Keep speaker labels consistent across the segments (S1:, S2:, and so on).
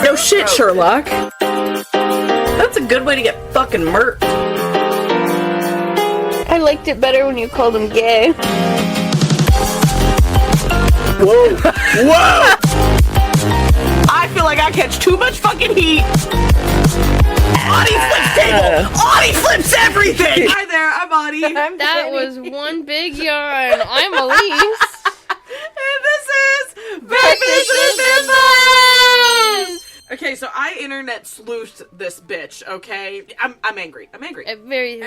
S1: No shit, Sherlock. That's a good way to get fucking murked.
S2: I liked it better when you called him gay.
S1: Whoa! Whoa! I feel like I catch too much fucking heat. Audie flips table! Audie flips everything! Hi there, I'm Audie.
S2: That was one big yarn. I'm Elise.
S1: And this is Breakfast with Bimbos! Okay, so I internet sleuthed this bitch, okay? I'm angry. I'm angry.
S2: Very...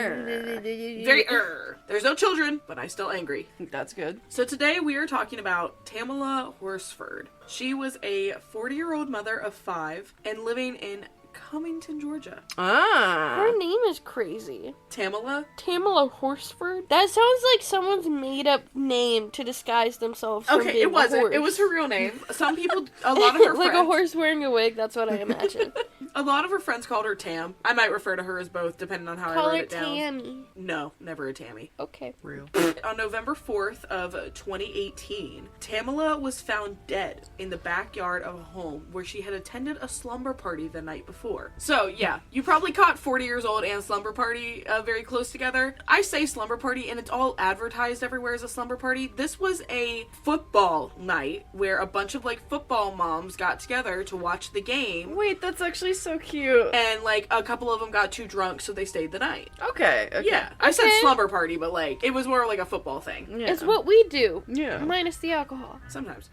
S1: There's no children, but I'm still angry.
S3: That's good.
S1: So today we are talking about Tamla Horford. She was a 40-year-old mother of 5 and living in Cummington, Georgia.
S2: Her name is crazy.
S1: Tamla
S2: Horford? That sounds like someone's made-up name to disguise themselves from being
S1: it wasn't.
S2: a horse.
S1: It was her real name. Some people, a lot of her
S2: like
S1: friends...
S2: a horse wearing a wig, that's what I imagine.
S1: A lot of her friends called her Tam. I might refer to her as both, depending on how
S2: Call
S1: I wrote
S2: her
S1: it down.
S2: Tammy.
S1: No, never a Tammy.
S2: Okay.
S3: Real.
S1: On November 4th of 2018, Tamla was found dead in the backyard of a home where she had attended a slumber party the night before. So, yeah, you probably caught 40 years old and slumber party very close together. I say slumber party, and it's all advertised everywhere as a slumber party. This was a football night where a bunch of, like, football moms got together to watch the game.
S3: Wait, that's actually so cute.
S1: And, like, a couple of them got too drunk, so they stayed the night.
S3: Okay.
S1: Yeah, I said slumber party, but, like, it was more like a football thing.
S3: Yeah.
S2: It's what we do.
S3: Yeah.
S2: Minus the alcohol.
S1: Sometimes.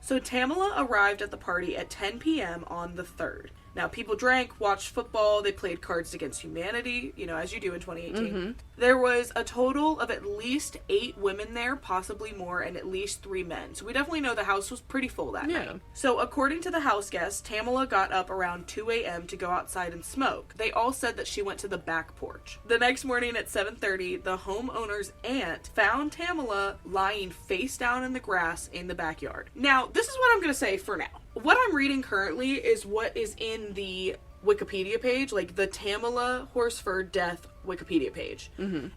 S1: So Tamla arrived at the party at 10 p.m. on the 3rd. Now, people drank, watched football, they played Cards Against Humanity, you know, as you do in 2018. There was a total of at least 8 women there, possibly more, and at least 3 men. So we definitely know the house was pretty full that night. So according to the house guests, Tamla got up around 2 a.m. to go outside and smoke. They all said that she went to the back porch. The next morning at 7:30, the homeowner's aunt found Tamla lying face down in the grass in the backyard. Now, this is what I'm going to say for now. What I'm reading currently is what is in the Wikipedia page, like the Tamla Horford death Wikipedia page.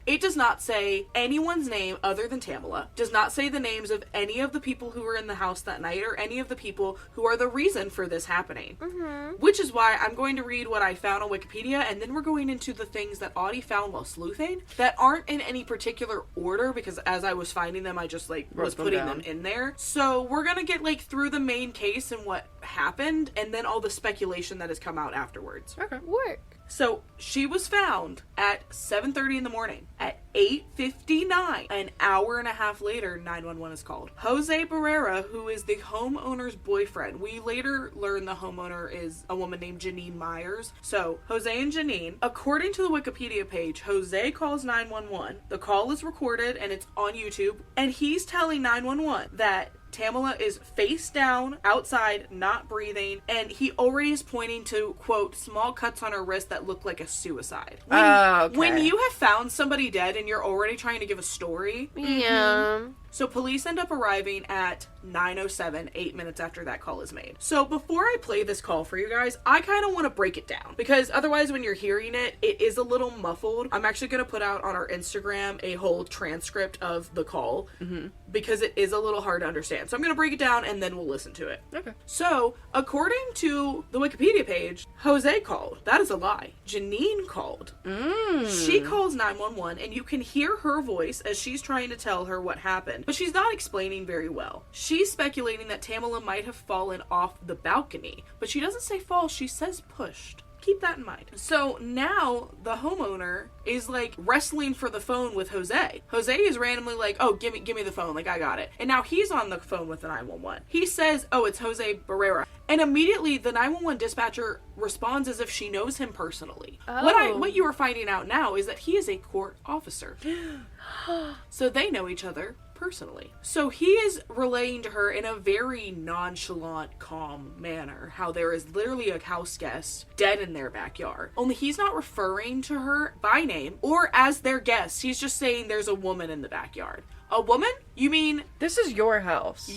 S1: It does not say anyone's name other than Tamla, does not say the names of any of the people who were in the house that night or any of the people who are the reason for this happening. Which is why I'm going to read what I found on Wikipedia, and then we're going into the things that Audie found while sleuthing that aren't in any particular order, because as I was finding them, I just like was putting them in there. So we're gonna get like through the main case and what happened, and then all the speculation that has come out afterwards.
S3: Okay.
S2: Work.
S1: So she was found at 7:30 in the morning. At 8:59, an hour and a half later, 911 is called. Jose Barrera, who is the homeowner's boyfriend. We later learn the homeowner is a woman named Janine Myers. So Jose and Janine, according to the Wikipedia page, Jose calls 911. The call is recorded and it's on YouTube, and he's telling 911 that Tamla is face down, outside, not breathing, and he already is pointing to, quote, small cuts on her wrist that look like a suicide. When you have found somebody dead and you're already trying to give a story.
S2: Yeah.
S1: So police end up arriving at 9:07, 8 minutes after that call is made. So before I play this call for you guys, I kind of want to break it down, because otherwise when you're hearing it, it is a little muffled. I'm actually going to put out on our Instagram a whole transcript of the call, because it is a little hard to understand. So I'm going to break it down and then we'll listen to it.
S3: Okay.
S1: So, according to the Wikipedia page, Jose called. That is a lie. Janine called. She calls 911, and you can hear her voice as she's trying to tell her what happened, but she's not explaining very well. She's speculating that Tamla might have fallen off the balcony, but she doesn't say fall, she says pushed. Keep that in mind. So now the homeowner is like wrestling for the phone with Jose. Jose is randomly like, oh, give me the phone. Like, I got it. And now he's on the phone with the 911. He says, oh, it's Jose Barrera. And immediately the 911 dispatcher responds as if she knows him personally. What you are finding out now is that he is a court officer. So they know each other personally. So he is relaying to her in a very nonchalant, calm manner how there is literally a house guest dead in their backyard. Only he's not referring to her by name or as their guest. He's just saying there's a woman in the backyard. A woman? You mean...
S3: This is your house.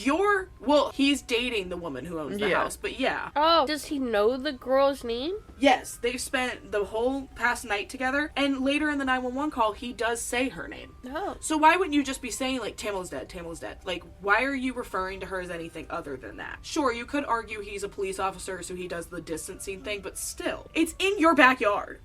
S1: Well, he's dating the woman who owns the house, but yeah.
S2: Oh, does he know the girl's name?
S1: Yes, they've spent the whole past night together, and later in the 911 call, he does say her name.
S2: Oh.
S1: So why wouldn't you just be saying, like, Tamla's dead, Tamla's dead? Like, why are you referring to her as anything other than that? Sure, you could argue he's a police officer, so he does the distancing thing, but still, it's in your backyard.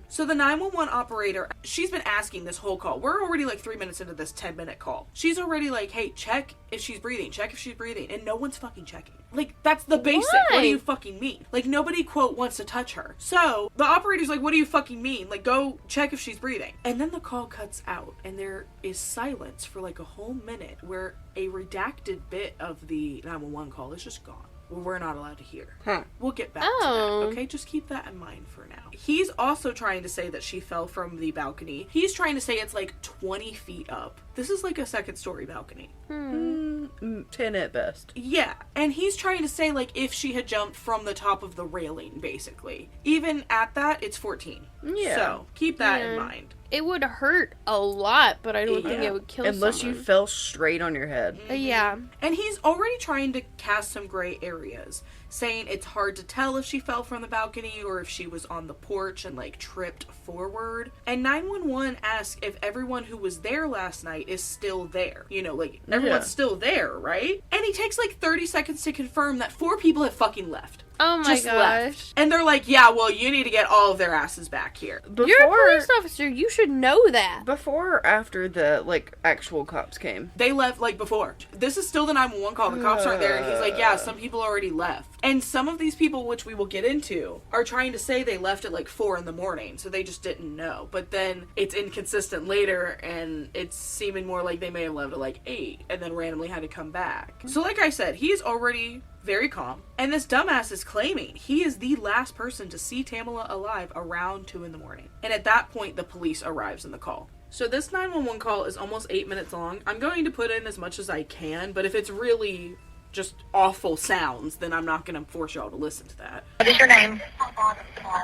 S1: So the 911 operator, she's been asking this whole call. We're already like 3 minutes into this 10-minute call. She's already like, hey, check if she's breathing, check if she's breathing, and no one's fucking checking. Like, that's the basic.
S2: Why?
S1: What do you fucking mean? Like, nobody, quote, wants to touch her. So the operator's like, what do you fucking mean? Like, go check if she's breathing. And then the call cuts out, and there is silence for like a whole minute where a redacted bit of the 911 call is just gone. Well, we're not allowed to hear. We'll get back to that, okay? Just keep that in mind for now. He's also trying to say that she fell from the balcony. He's trying to say it's like 20 feet up. This is like a second-story balcony.
S3: 10 at best.
S1: Yeah, and he's trying to say, like, if she had jumped from the top of the railing, basically. Even at that, it's 14.
S3: Yeah.
S1: So, keep that in mind.
S2: It would hurt a lot, but I don't think it would kill
S3: Unless
S2: someone.
S3: you fell straight on your head.
S2: Yeah.
S1: And he's already trying to cast some gray areas, saying it's hard to tell if she fell from the balcony or if she was on the porch and, like, tripped forward. And 911 asks if everyone who was there last night is still there. You know, like, everyone's still there, right? And he takes, like, 30 seconds to confirm that 4 people have fucking left.
S2: Oh my
S1: Just
S2: gosh.
S1: left. And they're like, yeah, well, you need to get all of their asses back here.
S2: You're a police officer. You should know that.
S3: Before or after the, like, actual cops came?
S1: They left, like, before. This is still the 911 call. The cops aren't there. And he's like, yeah, some people already left. And some of these people, which we will get into, are trying to say they left at, like, 4 in the morning. So they just didn't know. But then it's inconsistent later, and it's seeming more like they may have left at, like, 8 and then randomly had to come back. So like I said, he's already very calm. And this dumbass is claiming he is the last person to see Tamla alive around 2 in the morning. And at that point, the police arrives in the call. So this 911 call is almost 8 minutes long. I'm going to put in as much as I can, but if it's really just awful sounds, then I'm not going to force y'all to listen to that.
S4: What is your name?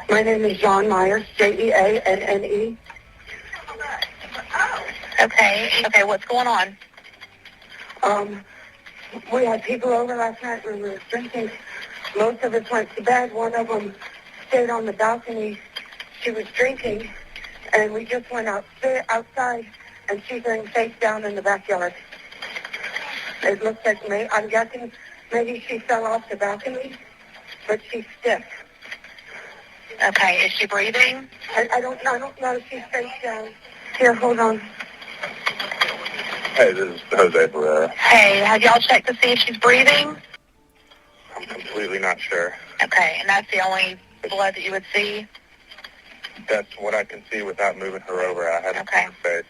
S5: My name is John Myers, Jeanne.
S4: Okay, what's going on?
S5: We had people over last night when we were drinking. Most of us went to bed. One of them stayed on the balcony. She was drinking, and we just went outside, and she's laying face down in the backyard. It looks like I'm guessing maybe she fell off the balcony, but she's stiff.
S4: Okay, is she breathing?
S5: I don't know if she's face down. Here, hold on.
S6: Hey, this is Jose Barrera.
S4: Hey, have y'all checked to see if she's breathing?
S6: I'm completely not sure.
S4: Okay, and that's the only blood that you would see?
S6: That's what I can see without moving her over. I haven't seen her face.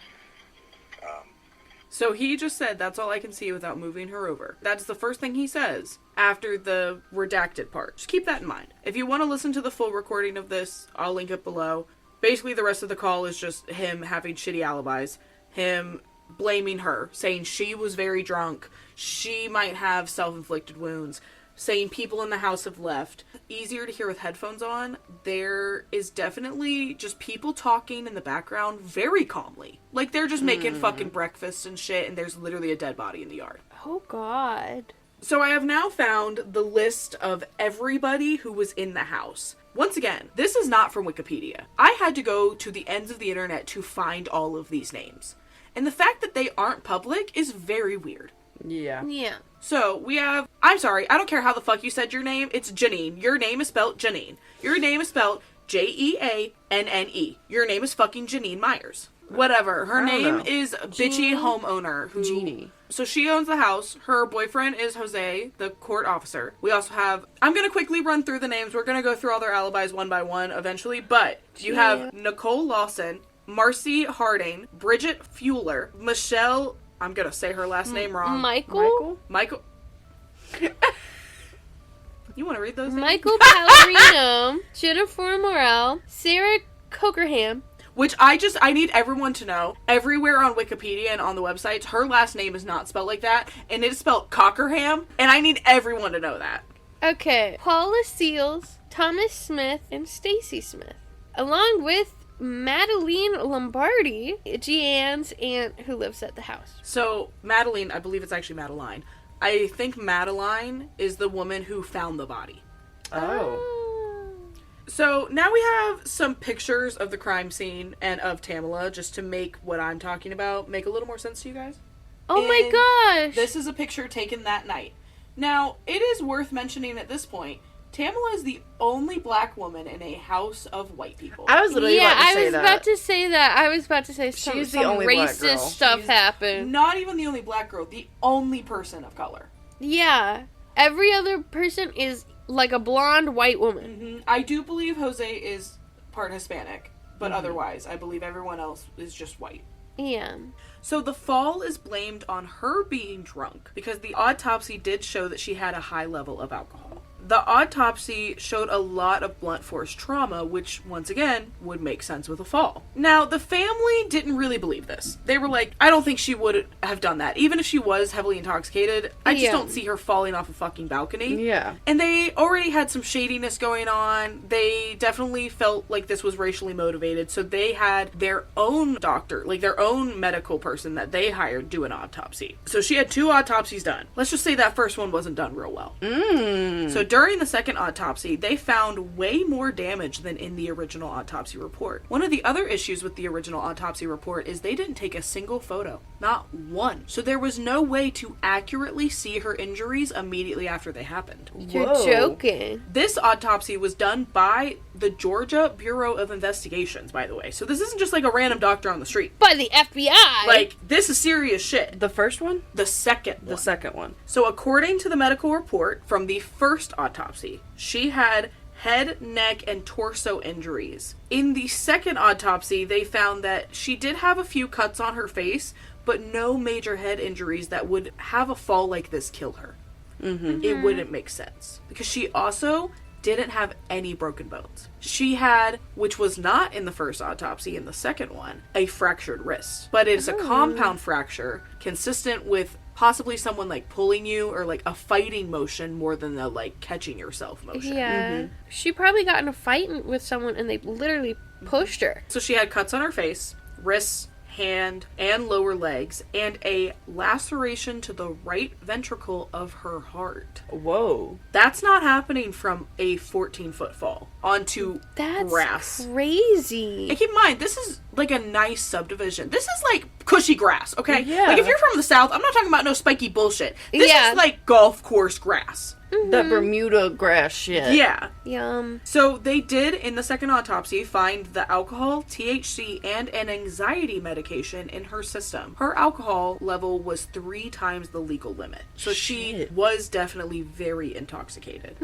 S1: So he just said, that's all I can see without moving her over. That's the first thing he says after the redacted part. Just keep that in mind. If you want to listen to the full recording of this, I'll link it below. Basically, the rest of the call is just him having shitty alibis. Him blaming her, saying she was very drunk. She might have self-inflicted wounds. Saying people in the house have left. Easier to hear with headphones on. There is definitely just people talking in the background very calmly. Like they're just making fucking breakfast and shit, and there's literally a dead body in the yard.
S2: Oh God.
S1: So I have now found the list of everybody who was in the house. Once again, this is not from Wikipedia. I had to go to the ends of the internet to find all of these names. And the fact that they aren't public is very weird.
S3: Yeah.
S1: So, we have... I'm sorry, I don't care how the fuck you said your name. It's Janine. Your name is spelled Janine. Your name is spelled Jeanne. Your name is fucking Janine Myers. Whatever. Her name is Bitchy Homeowner.
S3: Jeannie.
S1: So she owns the house. Her boyfriend is Jose, the court officer. We also have... I'm going to quickly run through the names. We're going to go through all their alibis one by one eventually. But you have Nicole Lawson, Marcy Harding, Bridget Fuller, Michelle... I'm going to say her last name wrong.
S2: Michael?
S1: You want to read those names?
S2: Michael Pallarino, Jennifer Morel, Sarah Cokerham.
S1: Which I need everyone to know. Everywhere on Wikipedia and on the websites, her last name is not spelled like that. And it is spelled Cockerham. And I need everyone to know that.
S2: Okay. Paula Seals, Thomas Smith, and Stacy Smith. Along with Madeline Lombardi, Jeanne's aunt who lives at the house.
S1: So, Madeline, I believe it's actually Madeline. I think Madeline is the woman who found the body.
S3: Oh.
S1: So, now we have some pictures of the crime scene and of Tamla, just to make what I'm talking about make a little more sense to you guys.
S2: Oh my gosh!
S1: This is a picture taken that night. Now, it is worth mentioning at this point, Tamla is the only black woman in a house of white people.
S3: I was literally about to say that.
S2: I was about to say that. I was about to say some
S3: the only black
S2: racist
S3: girl.
S2: stuff happened.
S1: Not even the only black girl, the only person of color.
S2: Yeah. Every other person is like a blonde white woman.
S1: Mm-hmm. I do believe Jose is part Hispanic, but otherwise, I believe everyone else is just white.
S2: Yeah.
S1: So the fall is blamed on her being drunk, because the autopsy did show that she had a high level of alcohol. The autopsy showed a lot of blunt force trauma, which, once again, would make sense with a fall. Now, the family didn't really believe this. They were like, I don't think she would have done that. Even if she was heavily intoxicated, I just don't see her falling off a fucking balcony.
S3: Yeah.
S1: And they already had some shadiness going on. They definitely felt like this was racially motivated, so they had their own doctor, like their own medical person that they hired do an autopsy. So she had 2 autopsies done. Let's just say that first one wasn't done real well. So during the second autopsy, they found way more damage than in the original autopsy report. One of the other issues with the original autopsy report is they didn't take a single photo. Not one. So there was no way to accurately see her injuries immediately after they happened.
S2: You're joking.
S1: This autopsy was done by the Georgia Bureau of Investigations, by the way. So this isn't just like a random doctor on the street.
S2: By the FBI.
S1: Like, this is serious shit.
S3: The first one?
S1: The second one.
S3: The second one.
S1: So according to the medical report from the first autopsy, she had head, neck, and torso injuries. In the second autopsy, they found that she did have a few cuts on her face, but no major head injuries that would have a fall like this kill her. It wouldn't make sense. Because she also didn't have any broken bones. She had, which was not in the first autopsy, in the second one, a fractured wrist. But it's a compound fracture consistent with possibly someone like pulling you or like a fighting motion more than the like catching yourself motion.
S2: Yeah. She probably got in a fight with someone and they literally pushed her.
S1: So she had cuts on her face, wrists, hand, and lower legs, and a laceration to the right ventricle of her heart.
S3: Whoa.
S1: That's not happening from a 14-foot fall onto grass.
S2: That's crazy.
S1: And keep in mind, this is like a nice subdivision. This is like cushy grass, okay?
S3: Yeah.
S1: Like if you're from the South, I'm not talking about no spiky bullshit. This is like golf course grass.
S3: That Bermuda grass shit.
S1: Yeah.
S2: Yum.
S1: So they did, in the second autopsy, find the alcohol, THC, and an anxiety medication in her system. Her alcohol level was 3 times the legal limit. So she was definitely very intoxicated.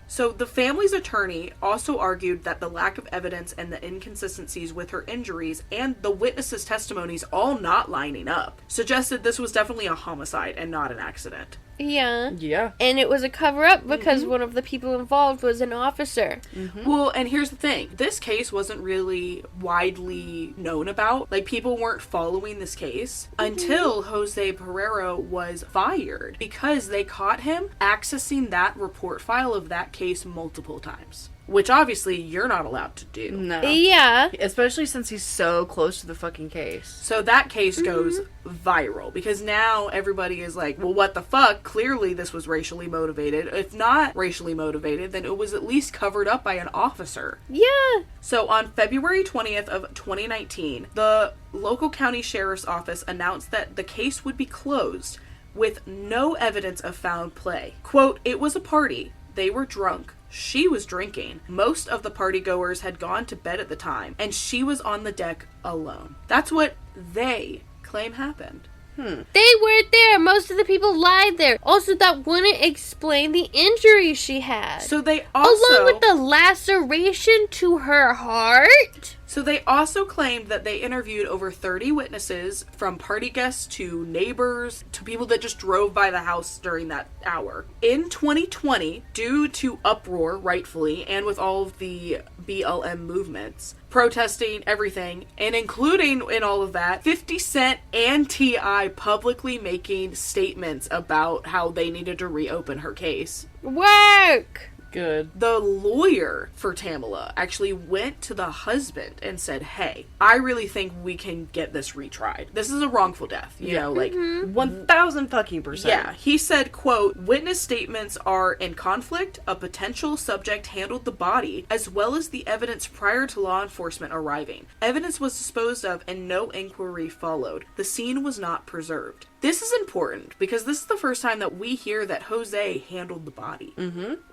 S1: So the family's attorney also argued that the lack of evidence and the inconsistencies with her injuries and the witnesses' testimonies all not lining up suggested this was definitely a homicide and not an accident.
S2: Yeah.
S3: Yeah.
S2: And it was a cover-up because one of the people involved was an officer.
S1: Well, and here's the thing. This case wasn't really widely known about. Like, people weren't following this case until Jose Pereiro was fired because they caught him accessing that report file of that case multiple times. Which, obviously, you're not allowed to do.
S3: No.
S2: Yeah.
S3: Especially since he's so close to the fucking case.
S1: So that case goes viral because now everybody is like, well, what the fuck? Clearly this was racially motivated. If not racially motivated, then it was at least covered up by an officer.
S2: Yeah.
S1: So on February 20th of 2019, the local county sheriff's office announced that the case would be closed with no evidence of foul play. Quote, it was a party. They were drunk. She was drinking. Most of the partygoers had gone to bed at the time, and she was on the deck alone. That's what they claim happened.
S2: They weren't there. Most of the people lied there. Also, that wouldn't explain the injuries she had.
S1: So they also...
S2: Along with the laceration to her heart?
S1: So they also claimed that they interviewed over 30 witnesses, from party guests to neighbors to people that just drove by the house during that hour. In 2020, due to uproar, rightfully, and with all of the BLM movements, protesting everything, and including in all of that, 50 Cent and T.I. publicly making statements about how they needed to reopen her case.
S2: Work!
S3: Good.
S1: The lawyer for Tamla actually went to the husband and said, hey, I really think we can get this retried. This is a wrongful death, you know, like...
S3: 1,000 fucking %.
S1: Yeah, he said, quote, witness statements are in conflict. A potential subject handled the body, as well as the evidence prior to law enforcement arriving. Evidence was disposed of and no inquiry followed. The scene was not preserved. This is important because this is the first time that we hear that Jose handled the body.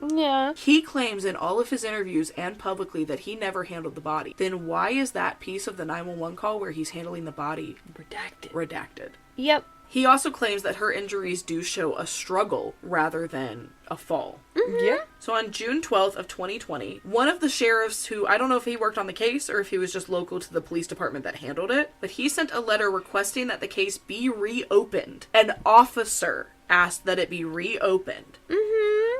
S2: Yeah.
S1: He claims in all of his interviews and publicly that he never handled the body. Then why is that piece of the 911 call where he's handling the body redacted?
S2: Yep.
S1: He also claims that her injuries do show a struggle rather than a fall.
S3: Yeah.
S1: So on June 12th of 2020, one of the sheriffs who, I don't know if he worked on the case or if he was just local to the police department that handled it, but he sent a letter requesting that the case be reopened. An officer asked that it be reopened.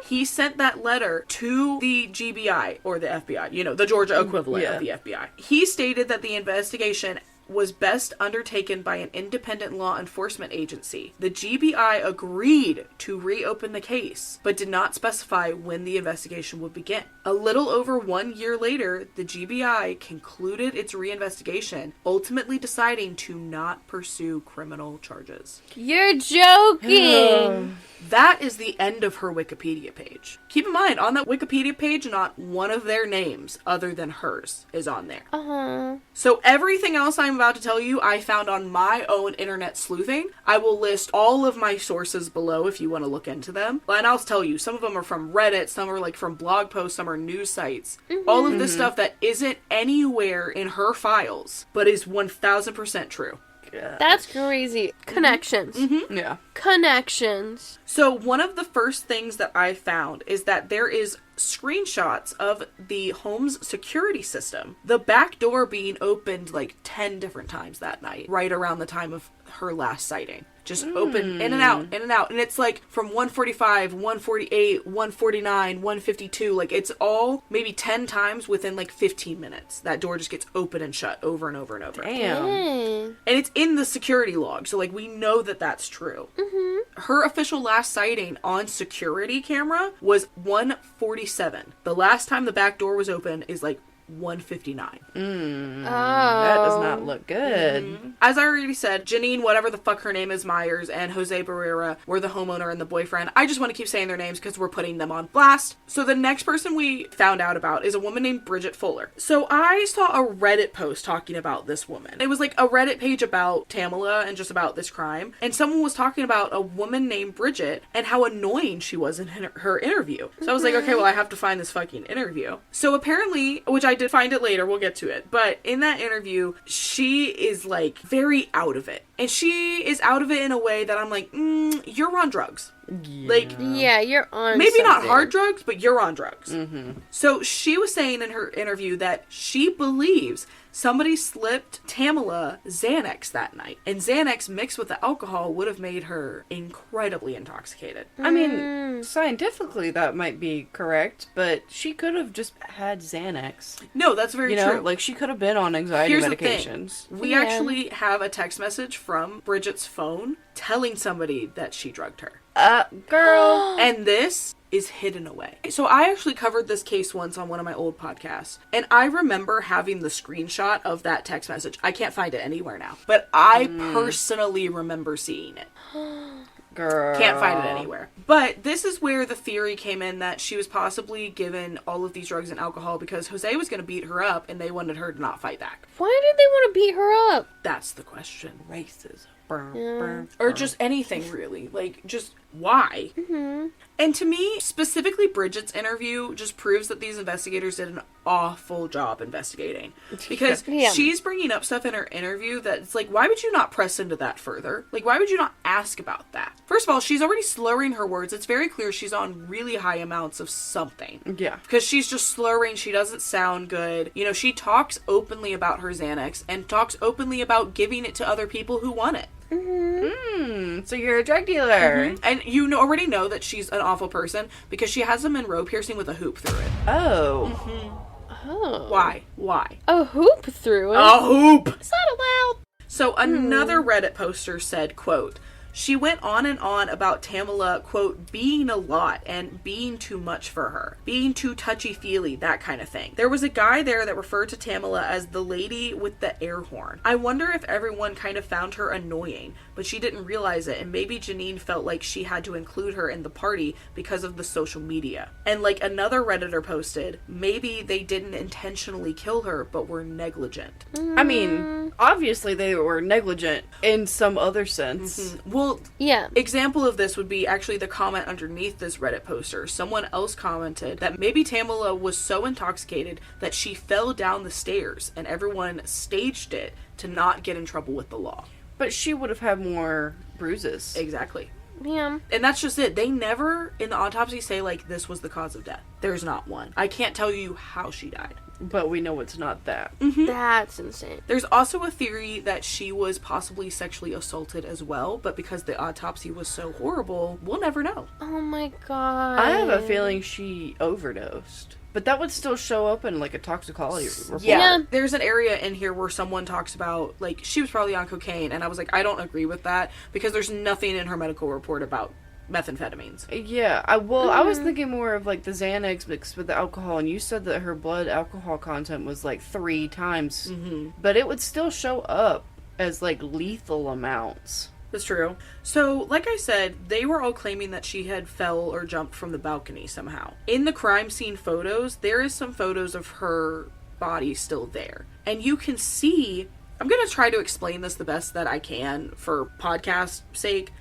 S1: He sent that letter to the GBI, or the FBI, you know, the Georgia equivalent of the FBI. He stated that the investigation was best undertaken by an independent law enforcement agency. The GBI agreed to reopen the case, but did not specify when the investigation would begin. A little over 1 year later, the GBI concluded its reinvestigation, ultimately deciding to not pursue criminal charges.
S2: You're joking.
S1: That is the end of her Wikipedia page. Keep in mind, on that Wikipedia page, not one of their names, other than hers, is on there. So everything else I'm about to tell you, I found on my own internet sleuthing. I will list all of my sources below if you want to look into them. And I'll tell you, some of them are from Reddit, some are like from blog posts, some are news sites. All of this stuff that isn't anywhere in her files, but is 1000% true.
S2: That's crazy. Connections.
S3: Yeah.
S2: Connections.
S1: So one of the first things that I found is that there is screenshots of the home's security system. The back door being opened like 10 different times that night, right around the time of her last sighting. Just open in and out, in and out. And it's like from 145, 148, 149, 152. Like it's all maybe 10 times within like 15 minutes. That door just gets open and shut over and over and over.
S3: Damn.
S1: And it's in the security log. So like we know that that's true. Her official last sighting on security camera was 147. The last time the back door was open is like 159.
S3: That does not look good.
S1: As I already said, Janine, whatever the fuck her name is, Myers, and Jose Barrera were the homeowner and the boyfriend. I just want to keep saying their names because we're putting them on blast. So the next person we found out about is a woman named Bridget Fuller. So I saw a Reddit post talking about this woman. It was like a Reddit page about Tamla and just about this crime. And someone was talking about a woman named Bridget and how annoying she was in her interview. So I was like, okay, well, I have to find this fucking interview. So apparently, which I did find it later, we'll get to it, but in that interview she is like very out of it, and she is out of it in a way that I'm like, you're on drugs. Like,
S2: yeah, you're on
S1: maybe
S2: something.
S1: not hard drugs, but you're on drugs. So she was saying in her interview that she believes somebody slipped Tamla Xanax that night, and Xanax mixed with the alcohol would have made her incredibly intoxicated.
S3: I mean, scientifically that might be correct, but she could have just had Xanax.
S1: No, that's very
S3: You know,
S1: true.
S3: like she could have been on anxiety
S1: Here's
S3: medications.
S1: the thing. We actually have a text message from Bridget's phone telling somebody that she drugged her.
S3: Girl.
S1: And this is hidden away. So I actually covered this case once on one of my old podcasts, and I remember having the screenshot of that text message. I can't find it anywhere now, but I personally remember seeing it.
S3: Girl.
S1: Can't find it anywhere. But this is where the theory came in that she was possibly given all of these drugs and alcohol because Jose was going to beat her up and they wanted her to not fight back.
S2: Why did they want to beat her up?
S1: That's the question.
S3: Racism.
S1: Or just anything, really. Like, just why? And to me, specifically Bridget's interview just proves that these investigators did an awful job investigating. Because she's bringing up stuff in her interview that it's like, why would you not press into that further? Like, why would you not ask about that? First of all, she's already slurring her words. It's very clear she's on really high amounts of something.
S3: Yeah.
S1: Because she's just slurring. She doesn't sound good. You know, she talks openly about her Xanax and talks openly about giving it to other people who want it.
S3: So you're a drug dealer.
S1: And you already know that she's an awful person because she has a Monroe piercing with a hoop through it.
S3: Oh.
S2: Oh.
S1: Why?
S2: A hoop through it?
S1: A hoop!
S2: Is that allowed?
S1: So another Reddit poster said, quote, She went on and on about Tamla, quote, being a lot and being too much for her, being too touchy-feely, that kind of thing. There was a guy there that referred to Tamla as the lady with the air horn. I wonder if everyone kind of found her annoying, but she didn't realize it, and maybe Janine felt like she had to include her in the party because of the social media. And like another Redditor posted, maybe they didn't intentionally kill her, but were negligent.
S3: I mean, obviously they were negligent in some other sense.
S1: Well,
S2: Yeah.
S1: example of this would be actually the comment underneath this Reddit poster. Someone else commented that maybe Tamla was so intoxicated that she fell down the stairs and everyone staged it to not get in trouble with the law.
S3: But she would have had more bruises.
S1: Exactly.
S2: Yeah.
S1: And that's just it. They never, in the autopsy, say, like, this was the cause of death. There's not one. I can't tell you how she died.
S3: But we know it's not that.
S2: That's insane.
S1: There's also a theory that she was possibly sexually assaulted as well, but because the autopsy was so horrible, we'll never know.
S2: Oh my god.
S3: I have a feeling she overdosed. But that would still show up in, like, a toxicology report.
S2: Yeah.
S1: There's an area in here where someone talks about, like, she was probably on cocaine, and I was like, I don't agree with that, because there's nothing in her medical report about methamphetamines.
S3: Yeah, I was thinking more of, like, the Xanax mixed with the alcohol, and you said that her blood alcohol content was, like, 3 times. But it would still show up as, like, lethal amounts.
S1: That's true. So, like I said, they were all claiming that she had fell or jumped from the balcony somehow. In the crime scene photos, there is some photos of her body still there. And you can see, I'm going to try to explain this the best that I can for podcast sake.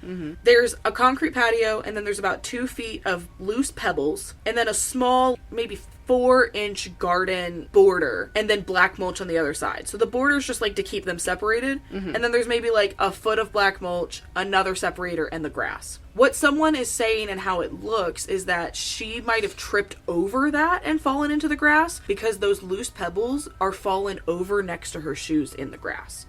S1: There's a concrete patio, and then there's about 2 feet of loose pebbles, and then a small, maybe 4-inch garden border, and then black mulch on the other side. So the border's just like to keep them separated, and then there's maybe like a foot of black mulch, another separator, and the grass. What someone is saying and how it looks is that she might have tripped over that and fallen into the grass because those loose pebbles are fallen over next to her shoes in the grass.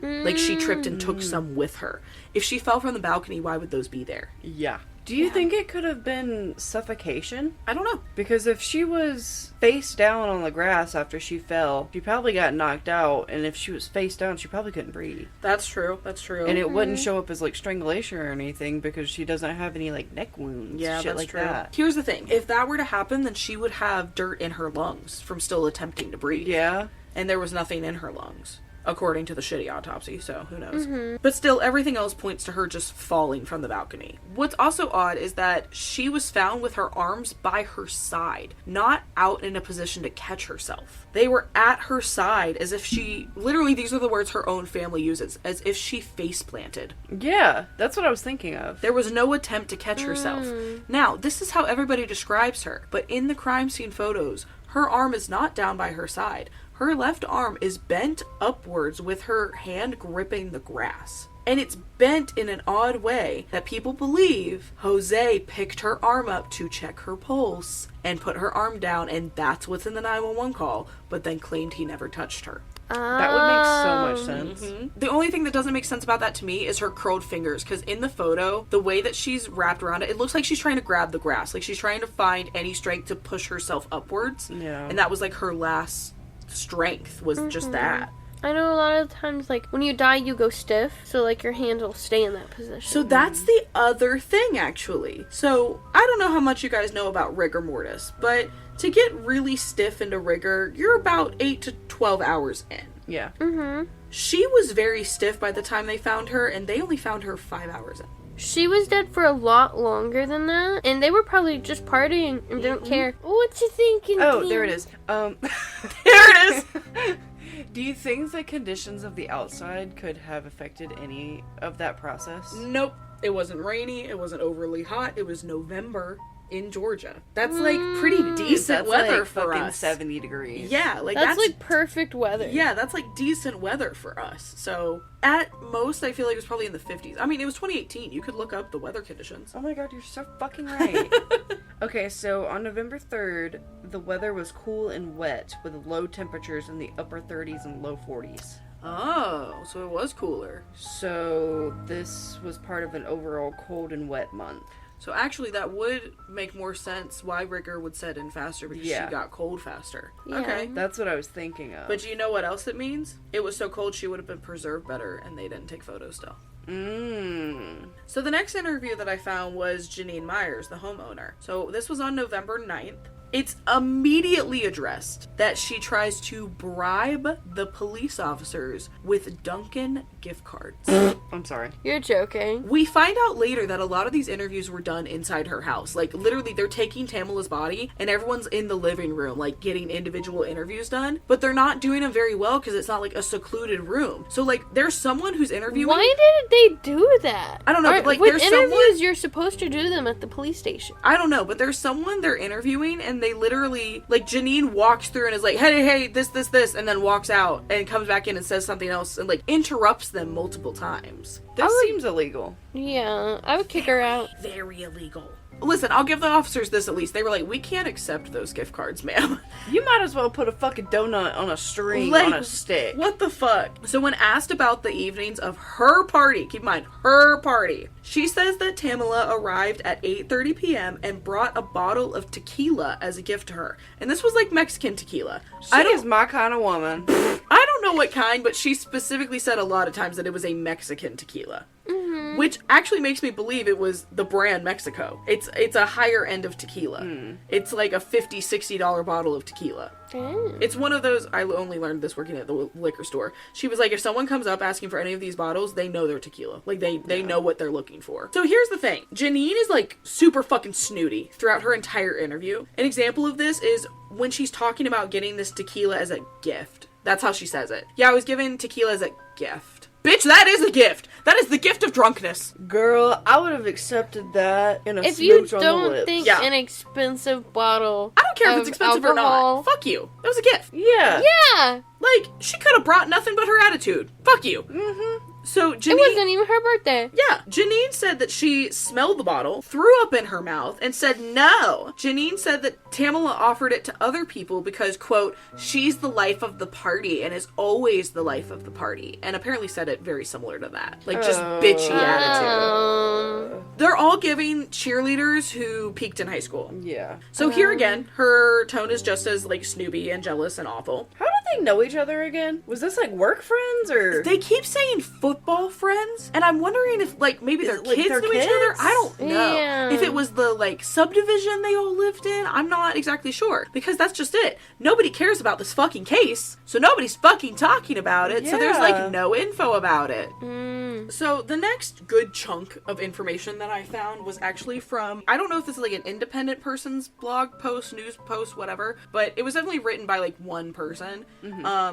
S1: Like she tripped and took some with her. If she fell from the balcony, why would those be there?
S3: Yeah. Do you think it could have been suffocation?
S1: I don't know.
S3: Because if she was face down on the grass after she fell, she probably got knocked out, and if she was face down, she probably couldn't breathe.
S1: That's true. That's true.
S3: And it wouldn't show up as, like, strangulation or anything because she doesn't have any, like, neck wounds.
S1: Yeah,
S3: shit
S1: that's
S3: like
S1: true.
S3: that.
S1: Here's the thing. If that were to happen, then she would have dirt in her lungs from still attempting to breathe.
S3: Yeah.
S1: And there was nothing in her lungs, according to the shitty autopsy, so who knows. But still, everything else points to her just falling from the balcony. What's also odd is that she was found with her arms by her side, not out in a position to catch herself. They were at her side as if she, literally these are the words her own family uses, as if she face planted.
S3: Yeah, that's what I was thinking of.
S1: There was no attempt to catch herself. Now, this is how everybody describes her, but in the crime scene photos, her arm is not down by her side. Her left arm is bent upwards with her hand gripping the grass. And it's bent in an odd way that people believe Jose picked her arm up to check her pulse and put her arm down, and that's what's in the 911 call, but then claimed he never touched her.
S3: That would make so much sense.
S1: The only thing that doesn't make sense about that to me is her curled fingers, because in the photo, the way that she's wrapped around it, it looks like she's trying to grab the grass. Like she's trying to find any strength to push herself upwards.
S3: Yeah.
S1: And that was like her last strength was just that.
S2: I know a lot of times, like, when you die, you go stiff, so, like, your hands will stay in that position.
S1: So that's the other thing, actually. So, I don't know how much you guys know about rigor mortis, but to get really stiff into rigor, you're about 8 to 12 hours in.
S3: Yeah.
S1: She was very stiff by the time they found her, and they only found her 5 hours in.
S2: She was dead for a lot longer than that, and they were probably just partying and didn't care. What you thinking?
S3: Oh,
S2: Dean?
S3: there it is.
S1: There it is!
S3: Do you think the conditions of the outside could have affected any of that process?
S1: Nope. It wasn't rainy, it wasn't overly hot, it was November in Georgia. That's like pretty decent
S3: That's
S1: weather
S3: like
S1: for
S3: fucking
S1: us.
S3: 70 degrees.
S1: Yeah, like
S2: That's like perfect weather.
S1: yeah, that's like decent weather for us. So at most, I feel like it was probably in the 50s. I mean, it was 2018. You could look up the weather conditions.
S3: Oh my god, you're so fucking right. Okay, so on November 3rd, the weather was cool and wet with low temperatures in the upper 30s and low 40s.
S1: Oh, so it was cooler.
S3: So this was part of an overall cold and wet month.
S1: So actually, that would make more sense why rigor would set in faster, because
S3: Yeah.
S1: she got cold faster.
S2: Yeah.
S1: Okay.
S3: That's what I was thinking of.
S1: But do you know what else it means? It was so cold she would have been preserved better, and they didn't take photos still. So the next interview that I found was Janine Myers, the homeowner. So this was on November 9th. It's immediately addressed that she tries to bribe the police officers with Dunkin' gift cards.
S3: I'm sorry.
S2: You're joking.
S1: We find out later that a lot of these interviews were done inside her house. Like, literally, they're taking Tamla's body, and everyone's in the living room, like, getting individual interviews done. But they're not doing them very well because it's not, like, a secluded room. So, like, there's someone who's interviewing...
S2: Why didn't they do that?
S1: I don't know, but, like,
S2: with
S1: there's
S2: interviews,
S1: someone...
S2: you're supposed to do them at the police station.
S1: I don't know, but there's someone they're interviewing, and they literally... Like, Janine walks through and is like, hey, this, and then walks out, and comes back in and says something else, and, like, interrupts them multiple times.
S3: This seems illegal.
S2: Yeah, I would kick her out.
S1: Very illegal. Listen, I'll give the officers this at least. They were like, we can't accept those gift cards, ma'am.
S3: You might as well put a fucking donut on a string
S1: Like,
S3: on a stick.
S1: What the fuck? So when asked about the evenings of her party, keep in mind, her party, she says that Tamla arrived at 8:30 p.m. and brought a bottle of tequila as a gift to her. And this was like Mexican tequila.
S3: She is my kind of woman.
S1: I don't know what kind, but she specifically said a lot of times that it was a Mexican tequila. Mm-hmm. Which actually makes me believe it was the brand Mexico. It's a higher end of tequila. It's like a $50, $60 bottle of tequila. It's one of those, I only learned this working at the liquor store. She was like, if someone comes up asking for any of these bottles, they know they're tequila. Like, they know what they're looking for. So here's the thing. Janine is like super fucking snooty throughout her entire interview. An example of this is when she's talking about getting this tequila as a gift. That's how she says it. Yeah, I was given tequila as a gift. Bitch, that is a gift. That is the gift of drunkenness.
S3: Girl, I would have accepted that in a
S2: If you
S3: smooch on the
S2: don't
S3: lips.
S2: think
S1: Yeah.
S2: an expensive bottle
S1: I don't care if it's expensive or
S2: alcohol,
S1: not. Fuck you. It was a gift.
S3: Yeah.
S2: Yeah,
S1: Like, she could have brought nothing but her attitude. Fuck you.
S3: Mm-hmm.
S1: So Janine...
S2: it wasn't even her birthday.
S1: Yeah, Janine said that she smelled the bottle, threw up in her mouth, and said no. Janine said that Tamla offered it to other people because, quote, she's the life of the party and is always the life of the party. And apparently said it very similar to that. Like, just bitchy attitude. They're all giving cheerleaders who peaked in high school.
S3: Yeah.
S1: So here again, her tone is just as, like, snoopy and jealous and awful.
S3: How did they know each other again? Was this like work friends or?
S1: They keep saying football friends, and I'm wondering if, like, maybe their
S3: like
S1: kids
S3: their
S1: knew each
S3: kids?
S1: other. I don't know.
S2: Yeah.
S1: If it was the, like, subdivision they all lived in, I'm not exactly sure. Because that's just it. Nobody cares about this fucking case, so nobody's fucking talking about it, so there's,
S3: Yeah.
S1: like, no info about it. So the next good chunk of information that I found was actually from, I don't know if this is, like, an independent person's blog post, news post, whatever, but it was definitely written by, like, one person.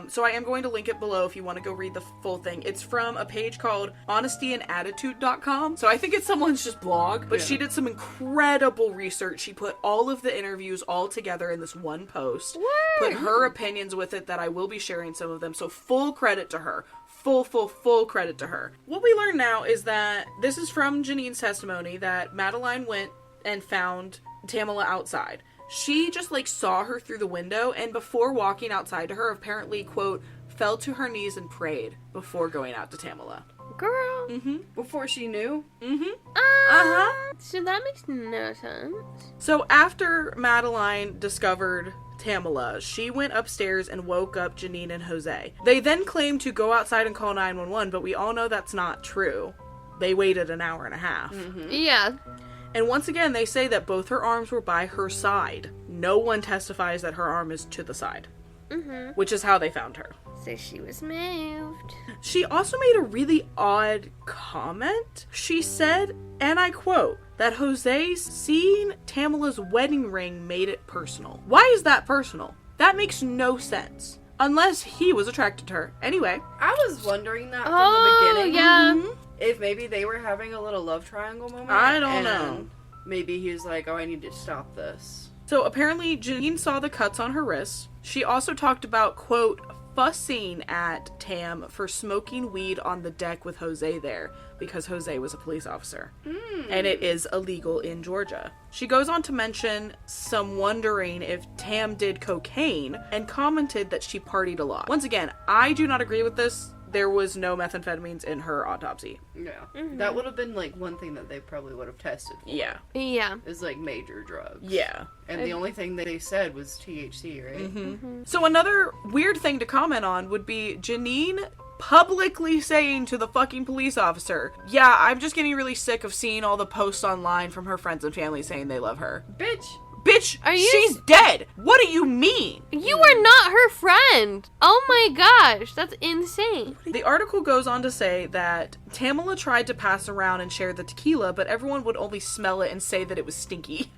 S1: So I am going to link it below if you want to go read the full thing. It's from a page called honestyandAttitude.com. So I think it's someone's just blog, but she did some incredible research. She put all of the interviews all together in this one post, put her opinions with it that I will be sharing some of them. So full credit to her. Full credit to her. What we learn now is that this is from Janine's testimony that Madeline went and found Tamla outside. She just, like, saw her through the window, and before walking outside to her, apparently, quote, fell to her knees and prayed before going out to Tamla.
S2: Girl.
S3: Before she knew?
S2: So that makes no sense.
S1: So after Madeline discovered Tamla, she went upstairs and woke up Janine and Jose. They then claimed to go outside and call 911, but we all know that's not true. They waited an hour and a half.
S2: Yeah.
S1: And once again, they say that both her arms were by her side. No one testifies that her arm is to the side. Which is how they found her.
S2: So she was moved.
S1: She also made a really odd comment. She said, and I quote, that Jose seeing Tamla's wedding ring made it personal. Why is that personal? That makes no sense. Unless he was attracted to her. Anyway.
S3: I was wondering that from the beginning.
S2: Yeah.
S3: If maybe they were having a little love triangle moment.
S1: I don't know.
S3: Maybe he was like, oh, I need to stop this.
S1: So apparently Janine saw the cuts on her wrists. She also talked about, quote, fussing at Tam for smoking weed on the deck with Jose there because Jose was a police officer. And it is illegal in Georgia. She goes on to mention some wondering if Tam did cocaine and commented that she partied a lot. Once again, I do not agree with this. There was no methamphetamines in her autopsy.
S3: Yeah. That would have been, like, one thing that they probably would have tested for.
S1: Yeah.
S2: Yeah.
S3: Is, like, major drugs.
S1: Yeah.
S3: And the only thing that they said was THC, right?
S1: So another weird thing to comment on would be Janine publicly saying to the fucking police officer, yeah, I'm just getting really sick of seeing all the posts online from her friends and family saying they love her. Bitch, she's dead. What do you mean?
S2: You are not her friend. Oh my gosh, that's insane.
S1: The article goes on to say that Tamla tried to pass around and share the tequila, but everyone would only smell it and say that it was stinky.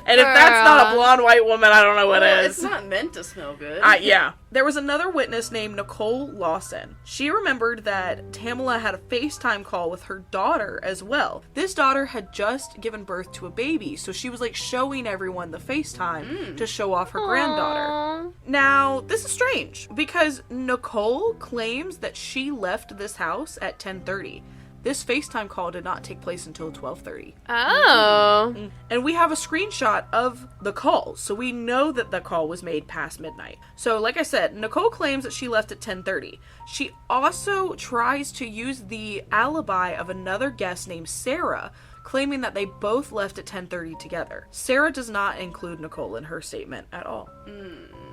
S1: And if that's not a blonde white woman, I don't know what is.
S3: It's not meant to smell good.
S1: Yeah. There was another witness named Nicole Lawson. She remembered that Tamla had a FaceTime call with her daughter as well. This daughter had just given birth to a baby, so she was like showing everyone the FaceTime to show off her granddaughter. Now, this is strange because Nicole claims that she left this house at 10:30. This FaceTime call did not take place until 12:30.
S2: Oh.
S1: And we have a screenshot of the call, so we know that the call was made past midnight. So, like I said, Nicole claims that she left at 10:30. She also tries to use the alibi of another guest named Sarah, claiming that they both left at 10:30 together. Sarah does not include Nicole in her statement at all.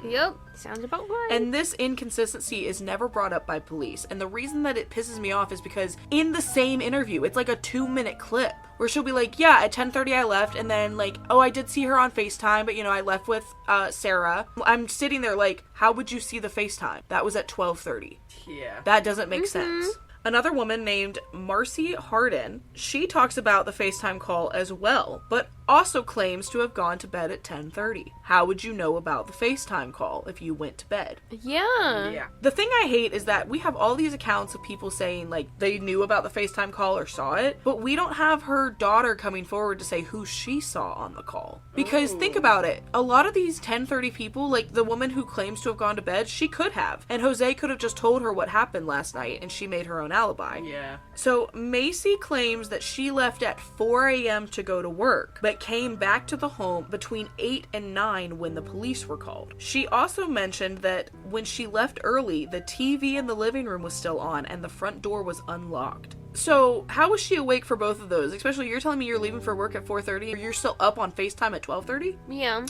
S2: Yep, sounds about right.
S1: And this inconsistency is never brought up by police. And the reason that it pisses me off is because in the same interview, it's like a 2-minute clip where she'll be like, yeah, at 10:30 I left, and then like, oh, I did see her on FaceTime, but you know, I left with Sarah. I'm sitting there like, how would you see the FaceTime? That was at 12:30.
S3: Yeah.
S1: That doesn't make sense. Another woman named Marcy Harden, she talks about the FaceTime call as well, but also claims to have gone to bed at 10:30. How would you know about the FaceTime call if you went to bed?
S2: Yeah.
S1: The thing I hate is that we have all these accounts of people saying like they knew about the FaceTime call or saw it, but we don't have her daughter coming forward to say who she saw on the call. Because think about it, a lot of these 10:30 people, like the woman who claims to have gone to bed, she could have. And Jose could have just told her what happened last night and she made her own alibi.
S3: Yeah.
S1: So Macy claims that she left at 4 a.m. to go to work, but came back to the home between 8 and 9 when the police were called. She also mentioned that when she left early, the TV in the living room was still on and the front door was unlocked. So how was she awake for both of those? Especially you're telling me you're leaving for work at 4:30 or you're still up on FaceTime at 12:30?
S2: Yeah.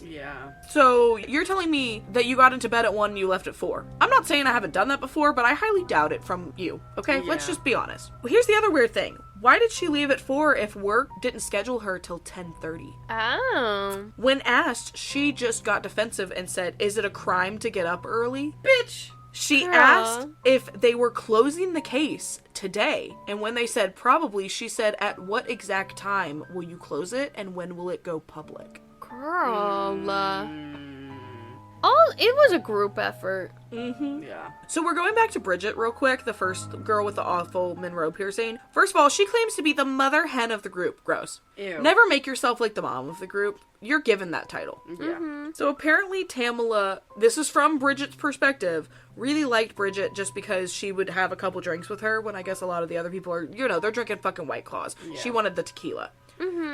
S1: So you're telling me that you got into bed at 1 and you left at 4. I'm not saying I haven't done that before, but I highly doubt it from you. Okay?
S3: Yeah.
S1: Let's just be honest. Well, here's the other weird thing. Why did she leave at 4 if work didn't schedule her till 10:30?
S2: Oh.
S1: When asked, she just got defensive and said, "Is it a crime to get up early?"
S3: Bitch!
S1: She
S2: Girl.
S1: asked if they were closing the case today, and when they said probably, she said, "At what exact time will you close it, and when will it go public?"
S2: Girl. Oh, it was a group effort.
S3: Yeah.
S1: So we're going back to Bridget real quick, the first girl with the awful Monroe piercing. First of all, she claims to be the mother hen of the group. Gross.
S3: Ew.
S1: Never make yourself like the mom of the group. You're given that title.
S3: Yeah.
S1: So apparently Tamla, this is from Bridget's perspective, really liked Bridget just because she would have a couple drinks with her when I guess a lot of the other people are, you know, they're drinking fucking White Claws.
S3: Yeah.
S1: She wanted the tequila.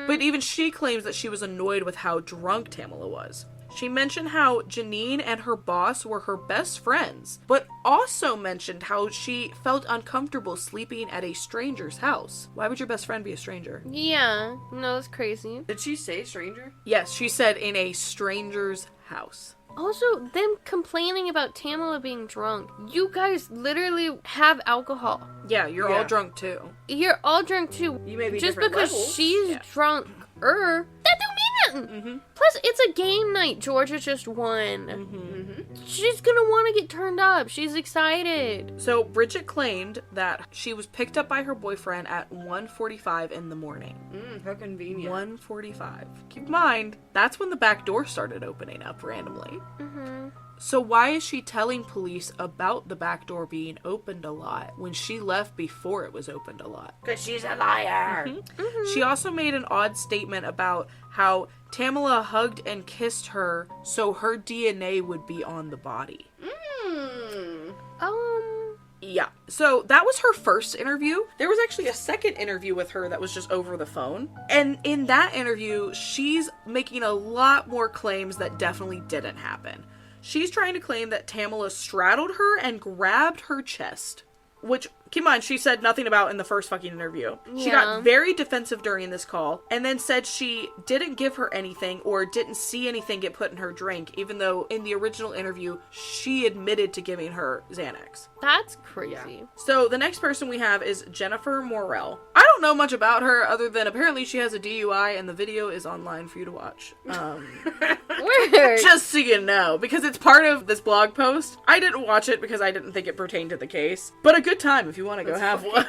S1: But even she claims that she was annoyed with how drunk Tamla was. She mentioned how Janine and her boss were her best friends, but also mentioned how she felt uncomfortable sleeping at a stranger's house. Why would your best friend be a stranger?
S2: Yeah. No, that's crazy.
S3: Did she say stranger?
S1: Yes, she said in a stranger's house.
S2: Also, them complaining about Tamla being drunk. You guys literally have alcohol.
S1: Yeah, you're all drunk too.
S2: You're all drunk too.
S3: You may be
S2: just
S3: different
S2: because
S3: levels.
S2: she's drunker, that don't mean nothing. Plus, it's a game night. Georgia just won. She's gonna want to get turned up. She's excited.
S1: So Bridget claimed that she was picked up by her boyfriend at 1:45 in the morning.
S3: How convenient.
S1: 1:45. Keep in mind, that's when the back door started opening up randomly. So why is she telling police about the back door being opened a lot when she left before it was opened a lot?
S3: Because she's a liar.
S1: She also made an odd statement about how Tamla hugged and kissed her so her DNA would be on the body. Yeah, so that was her first interview. There was actually a second interview with her that was just over the phone. And in that interview, she's making a lot more claims that definitely didn't happen. She's trying to claim that Tamla straddled her and grabbed her chest. which, keep in mind, she said nothing about in the first fucking interview. She
S2: Yeah.
S1: got very defensive during this call, and then said she didn't give her anything or didn't see anything get put in her drink, even though in the original interview, she admitted to giving her Xanax.
S2: That's crazy.
S3: Yeah.
S1: So the next person we have is Jennifer Morrell. I don't know much about her other than apparently she has a DUI and the video is online for you to watch.
S2: Weird.
S1: Just so you know, because it's part of this blog post. I didn't watch it because I didn't think it pertained to the case, but a good time if you want to go have one.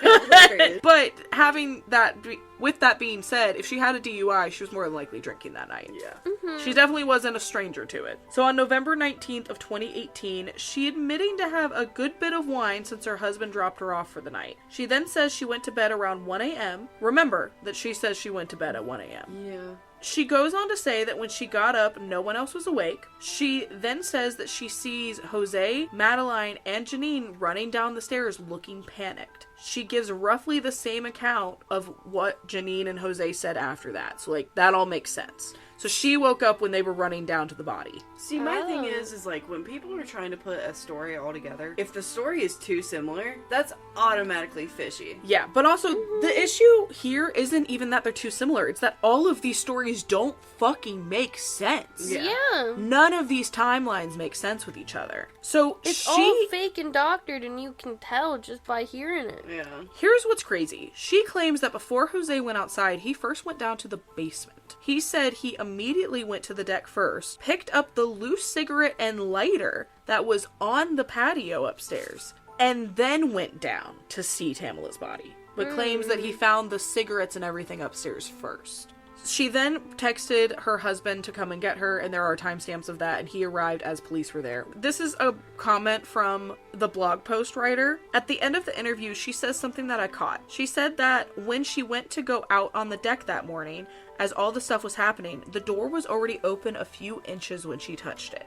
S1: But having that, with that being said, if she had a DUI, she was more than likely drinking that night.
S3: Yeah.
S1: She definitely wasn't a stranger to it. So on November 19th of 2018, she admitting to have a good bit of wine since her husband dropped her off for the night. She then says she went to bed around 1 a.m. Remember that she says she went to bed at 1 a.m.
S3: Yeah.
S1: She goes on to say that when she got up, no one else was awake. She then says that she sees Jose, Madeline, and Janine running down the stairs looking panicked. She gives roughly the same account of what Janine and Jose said after that. So, like, that all makes sense. So she woke up when they were running down to the body.
S3: See, my thing is like, when people are trying to put a story all together, if the story is too similar, that's automatically fishy.
S1: Yeah, but also, the issue here isn't even that they're too similar. It's that all of these stories don't fucking make sense.
S2: Yeah.
S1: None of these timelines make sense with each other. So,
S2: It's all fake and doctored, and you can tell just by hearing it.
S3: Yeah.
S1: Here's what's crazy. She claims that before Jose went outside, he first went down to the basement. He said he immediately went to the deck first, picked up the loose cigarette and lighter that was on the patio upstairs, and then went down to see Tamla's body, but claims that he found the cigarettes and everything upstairs first. She then texted her husband to come and get her, and there are timestamps of that, and he arrived as police were there. This is a comment from the blog post writer. At the end of the interview, she says something that I caught. She said that when she went to go out on the deck that morning, as all the stuff was happening, the door was already open a few inches when she touched it.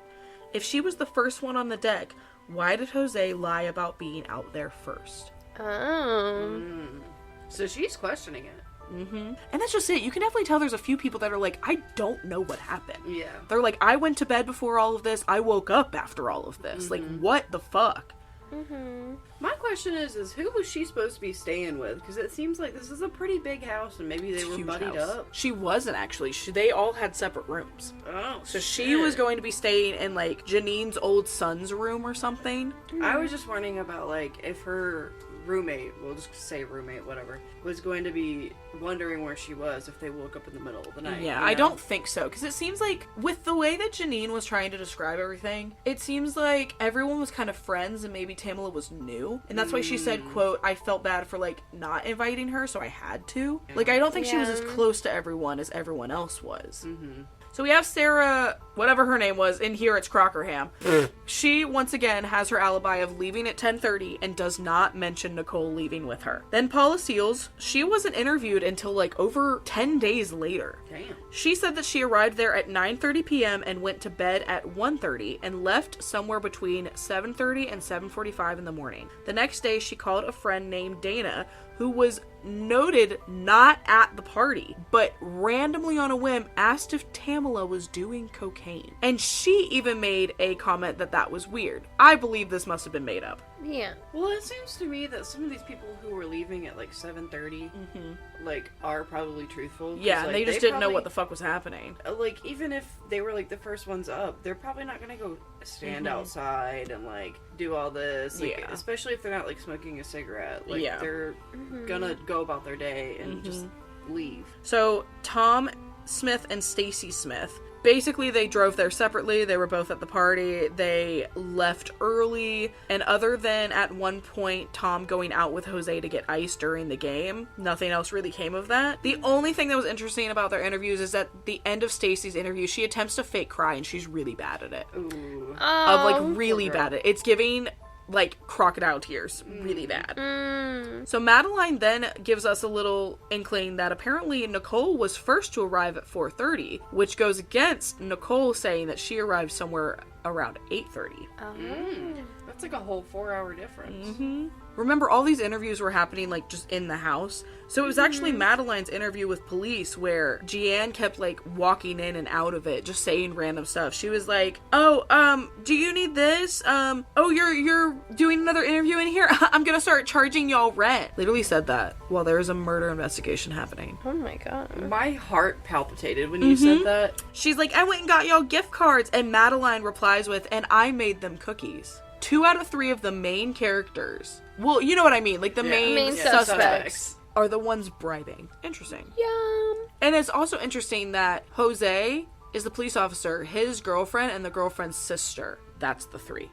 S1: If she was the first one on the deck, why did Jose lie about being out there first?
S3: So she's questioning it.
S1: And that's just it. You can definitely tell there's a few people that are like, I don't know what happened.
S3: Yeah.
S1: They're like, I went to bed before all of this. I woke up after all of this. Like, what the fuck?
S3: My question is who was she supposed to be staying with? Because it seems like this is a pretty big house, and maybe they were
S1: Huge
S3: buddied
S1: house.
S3: up.
S1: She wasn't actually. They all had separate rooms.
S3: Oh,
S1: So she was going to be staying in, like, Janine's old son's room or something.
S3: I was just wondering about, like, if her roommate, we'll just say roommate, whatever, was going to be wondering where she was if they woke up in the middle of the night.
S1: Yeah,
S3: you
S1: I
S3: know?
S1: don't think so. Because it seems like, with the way that Janine was trying to describe everything, it seems like everyone was kind of friends and maybe Tamla was new. And that's why she said, quote, I felt bad for, like, not inviting her, so I had to. Like, I don't think she was as close to everyone as everyone else was. So we have Sarah, whatever her name was, in here it's Crockerham. She, once again, has her alibi of leaving at 10:30 and does not mention Nicole leaving with her. Then Paula Seals, she wasn't interviewed until, like, over 10 days later.
S3: Damn.
S1: She said that she arrived there at 9:30 p.m. and went to bed at 1:30 and left somewhere between 7:30 and 7:45 in the morning. The next day, she called a friend named Dana, who was noted not at the party, but randomly on a whim asked if Tamla was doing cocaine. And she even made a comment that that was weird. I believe this must have been made up.
S2: Yeah.
S3: Well, it seems to me that some of these people who were leaving at like 7:30, like, are probably truthful. 'Cause,
S1: Yeah,
S3: like,
S1: and they just didn't know
S3: probably-
S1: what the fuck was happening.
S3: Like, even if they were like the first ones up, they're probably not gonna go stand outside and like do all this. Like,
S1: Yeah.
S3: especially if they're not like smoking a cigarette. Like,
S1: Yeah.
S3: they're gonna go about their day and just leave.
S1: So Tom Smith and Stacy Smith, basically they drove there separately. They were both at the party. They left early, and other than at one point Tom going out with Jose to get ice during the game, nothing else really came of that. The only thing that was interesting about their interviews is at the end of Stacy's interview, she attempts to fake cry and she's really bad at it.
S3: Ooh.
S1: Really bad at it. It's giving like crocodile tears, really bad. So Madeline then gives us a little inkling that apparently Nicole was first to arrive at 4:30, which goes against Nicole saying that she arrived somewhere around 8:30.
S3: That's like a whole 4-hour difference.
S1: Mm-hmm. Remember, all these interviews were happening, like, just in the house. So it was actually Madeline's interview with police where Jeanne kept, like, walking in and out of it, just saying random stuff. She was like, oh, do you need this? Oh, you're doing another interview in here? I'm gonna start charging y'all rent. Literally said that while there was a murder investigation happening.
S2: Oh my god.
S3: My heart palpitated when you said that.
S1: She's like, I went and got y'all gift cards. And Madeline replies with, and I made them cookies. 2 out of 3 of the main characters, well, you know what I mean, like the main suspects are the ones bribing. Interesting.
S2: Yum.
S1: And it's also interesting that Jose is the police officer, his girlfriend, and the girlfriend's sister. That's the 3.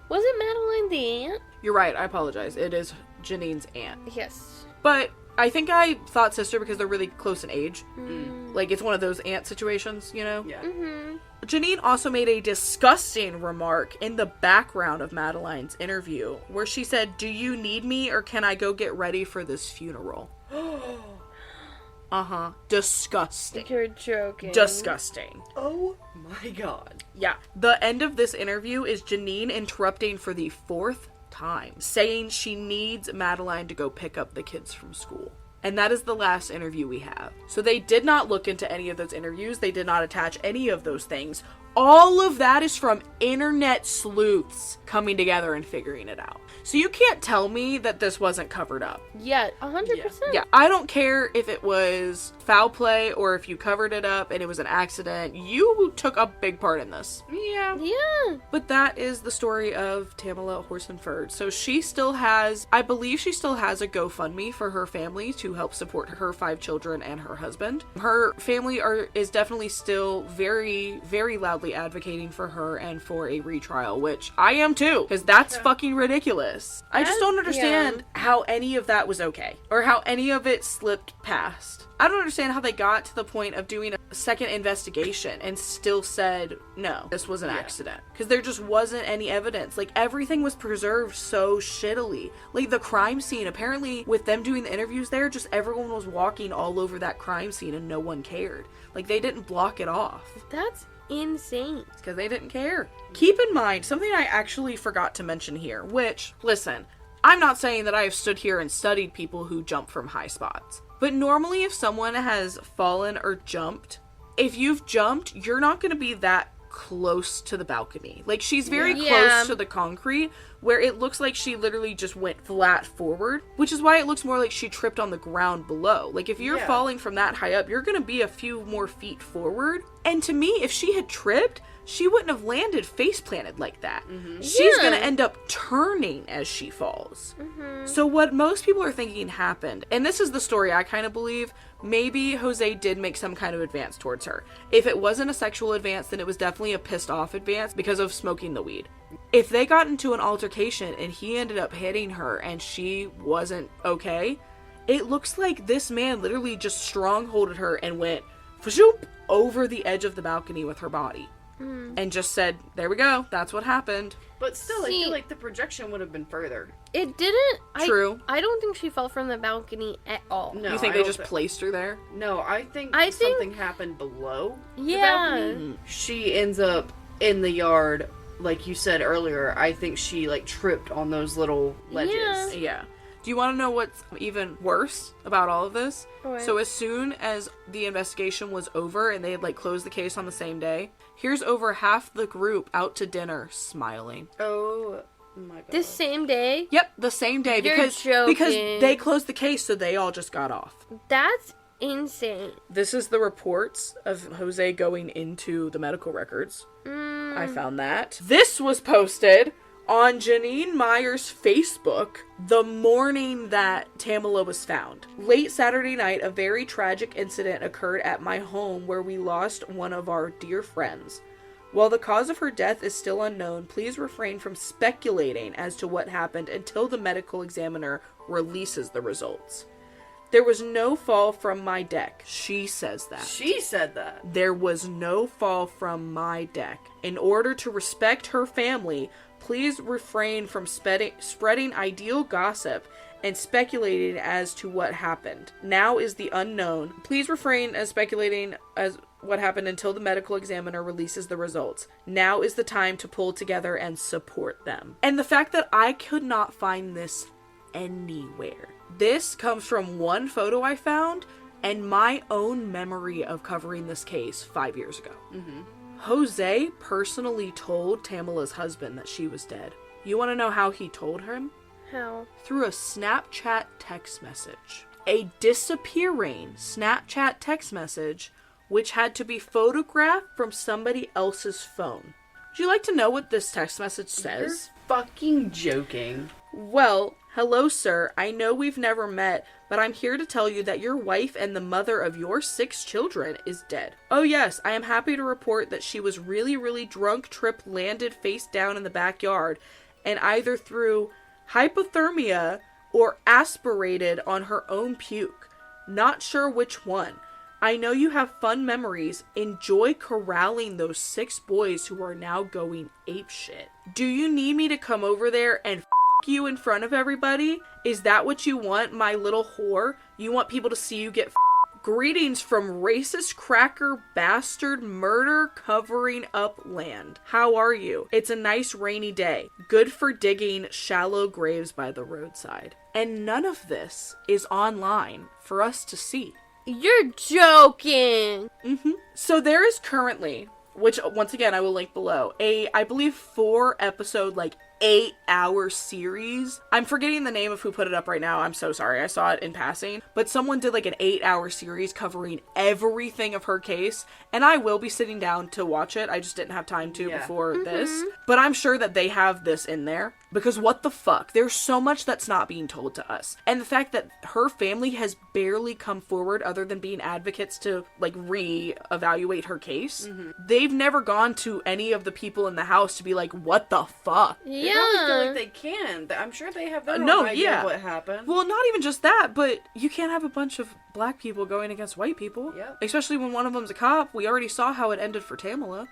S2: Wasn't Madeline the aunt?
S1: You're right, I apologize. It is Janine's aunt.
S2: Yes.
S1: But I think I thought sister because they're really close in age. Like, it's one of those aunt situations, you know?
S3: Yeah.
S1: Janine also made a disgusting remark in the background of Madeline's interview where she said, do you need me or can I go get ready for this funeral? Disgusting.
S2: You're joking.
S1: Disgusting.
S3: Oh my god.
S1: Yeah. The end of this interview is Janine interrupting for the 4th time, saying she needs Madeline to go pick up the kids from school. And that is the last interview we have. So they did not look into any of those interviews. They did not attach any of those things. All of that is from internet sleuths coming together and figuring it out. So you can't tell me that this wasn't covered up.
S2: Yeah, 100%.
S1: Yeah, I don't care if it was foul play or if you covered it up and it was an accident. You took a big part in this.
S3: Yeah.
S2: Yeah.
S1: But that is the story of Tamla Horford. So she still has, I believe she still has a GoFundMe for her family to help support her 5 children and her husband. Her family is definitely still very, very loudly advocating for her and for a retrial, which I am too, because that's fucking ridiculous. I just don't understand how any of that was okay, or how any of it slipped past. I don't understand how they got to the point of doing a second investigation and still said, no, this was an accident. Because there just wasn't any evidence. Like, everything was preserved so shittily. Like, the crime scene, apparently, with them doing the interviews there, just everyone was walking all over that crime scene and no one cared. Like, they didn't block it off.
S2: That's insane.
S1: It's because they didn't care. Keep in mind, something I actually forgot to mention here, which, listen, I'm not saying that I have stood here and studied people who jump from high spots. But normally if someone has fallen or jumped, if you've jumped, you're not going to be that close to the balcony. Like, she's very close to the concrete, where it looks like she literally just went flat forward, which is why it looks more like she tripped on the ground below. Like, if you're falling from that high up, you're going to be a few more feet forward. And to me, if she had tripped, she wouldn't have landed face planted like that. She's going to end up turning as she falls. So what most people are thinking happened, and this is the story I kind of believe, maybe Jose did make some kind of advance towards her. If it wasn't a sexual advance, then it was definitely a pissed off advance because of smoking the weed. If they got into an altercation and he ended up hitting her and she wasn't okay, it looks like this man literally just strongholded her and went over the edge of the balcony with her body. And just said, there we go, that's what happened.
S3: But still, I feel like the projection would have been further.
S2: It didn't.
S1: True.
S2: I don't think she fell from the balcony at all.
S3: No,
S1: You think they just placed her there?
S3: No, I think something happened below the balcony. She ends up in the yard, like you said earlier. I think she, like, tripped on those little ledges.
S1: Yeah. Do you want to know what's even worse about all of this?
S2: What?
S1: So as soon as the investigation was over and they had, like, closed the case on the same day, here's over half the group out to dinner smiling.
S3: Oh my god.
S2: This same day?
S1: Yep, the same day.
S2: You're
S1: because
S2: joking.
S1: they closed the case, so they all just got off.
S2: That's insane.
S1: This is the reports of Jose going into the medical records. I found that. This was posted on Janine Meyer's Facebook the morning that Tamla was found. Late Saturday night, a very tragic incident occurred at my home where we lost one of our dear friends. While the cause of her death is still unknown, please refrain from speculating as to what happened until the medical examiner releases the results. There was no fall from my deck. She says that.
S3: She said that.
S1: There was no fall from my deck. In order to respect her family, please refrain from spreading ideal gossip and speculating as to what happened. Now is the unknown. Please refrain as speculating as what happened until the medical examiner releases the results. Now is the time to pull together and support them. And the fact that I could not find this anywhere. This comes from one photo I found and my own memory of covering this case 5 years ago. Jose personally told Tamla's husband that she was dead. You want to know how he told him?
S2: How?
S1: Through a Snapchat text message. A disappearing Snapchat text message which had to be photographed from somebody else's phone. Would you like to know what this text message says?
S3: You're fucking joking.
S1: Well, hello, sir. I know we've never met, but I'm here to tell you that your wife and the mother of your 6 children is dead. Oh yes, I am happy to report that she was really, really drunk, tripped, landed face down in the backyard, and either through hypothermia or aspirated on her own puke. Not sure which one. I know you have fun memories. Enjoy corralling those 6 boys who are now going apeshit. Do you need me to come over there and you in front of everybody? Is that what you want, my little whore? You want people to see you get Greetings from racist cracker bastard murder covering up land. How are you? It's a nice rainy day. Good for digging shallow graves by the roadside. And none of this is online for us to see.
S2: You're joking!
S1: So there is currently, which once again I will link below, I believe 4 episode, 8-hour series. I'm forgetting the name of who put it up right now. I'm so sorry. I saw it in passing. But someone did an 8-hour series covering everything of her case. And I will be sitting down to watch it. I just didn't have time to before this. But I'm sure that they have this in there. Because what the fuck? There's so much that's not being told to us. And the fact that her family has barely come forward other than being advocates to re-evaluate her case. They've never gone to any of the people in the house to be like, what the fuck?
S3: They probably feel like they can. I'm sure they have their own idea of what happened.
S1: Well, not even just that, but you can't have a bunch of black people going against white people.
S3: Yep.
S1: Especially when one of them's a cop. We already saw how it ended for Tamla.